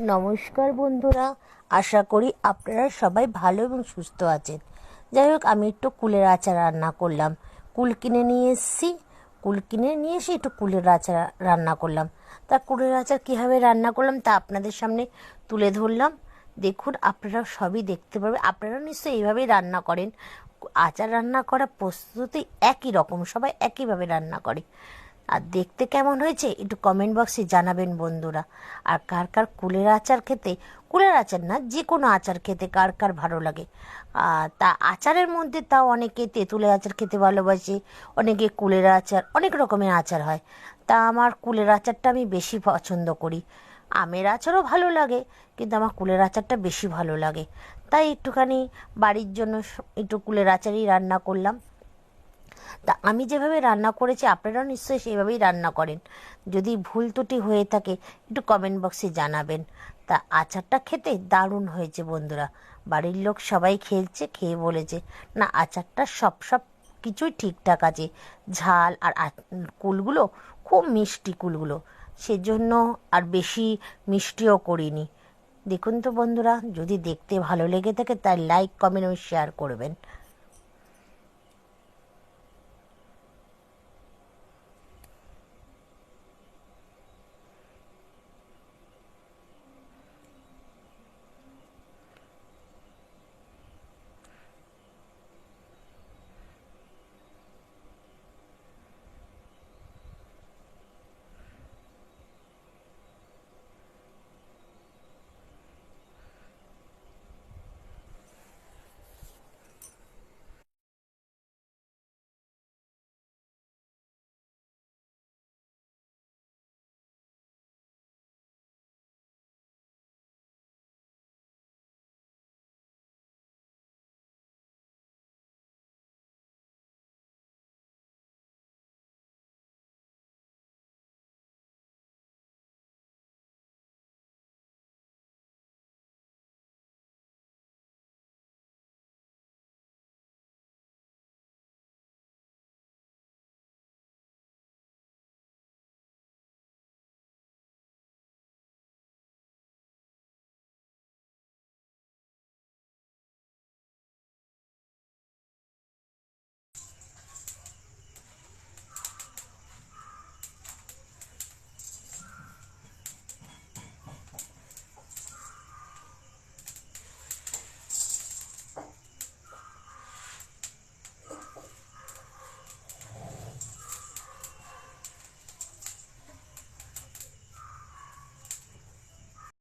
নমস্কার বন্ধুরা, আশা করি আপনারা সবাই ভালো এবং সুস্থ আছেন। যাই হোক, আমি একটু কুলের আচার রান্না করলাম। কুল কিনে নিয়ে এসেছি, কুল কিনে নিয়ে এসে একটু কুলের আচার রান্না করলাম। তা কুলের আচার কীভাবে রান্না করলাম তা আপনাদের সামনে তুলে ধরলাম। দেখুন, আপনারা সবই দেখতে পারবেন। আপনারা নিশ্চয়ই এইভাবেই রান্না করেন। আচার রান্না করা প্রস্তুতি একই রকম, সবাই একইভাবে রান্না করে। আর দেখতে কেমন হয়েছে একটু কমেন্ট বক্সে জানাবেন বন্ধুরা। আর কার কার কুলের আচার খেতে, কুলের আচার না যে কোনো আচার খেতে কার কার ভালো লাগে। তা আচারের মধ্যে তাও অনেকে তেঁতুলের আচার খেতে ভালোবাসে, অনেকে কুলের আচার, অনেক রকমের আচার হয়। তা আমার কুলের আচারটা আমি বেশি পছন্দ করি। আমের আচারও ভালো লাগে, কিন্তু আমার কুলের আচারটা বেশি ভালো লাগে। তাই একটুখানি বাড়ির জন্য একটু কুলের আচারই রান্না করলাম। তা আমি যেভাবে রান্না করেছি আপনারাও নিশ্চয়ই সেইভাবেই রান্না করেন। যদি ভুল ত্রুটি হয়ে থাকে একটু কমেন্ট বক্সে জানাবেন। তা আচারটা খেতে দারুণ হয়েছে বন্ধুরা। বাড়ির লোক সবাই খেয়ে বলেছে না, আচারটা সব কিছুই ঠিকঠাক আছে। ঝাল আর কুলগুলো খুব মিষ্টি, কুলগুলো সেজন্য আর বেশি মিষ্টিও করিনি। দেখুন তো বন্ধুরা, যদি দেখতে ভালো লেগে থাকে তাই লাইক, কমেন্ট ও শেয়ার করবেন।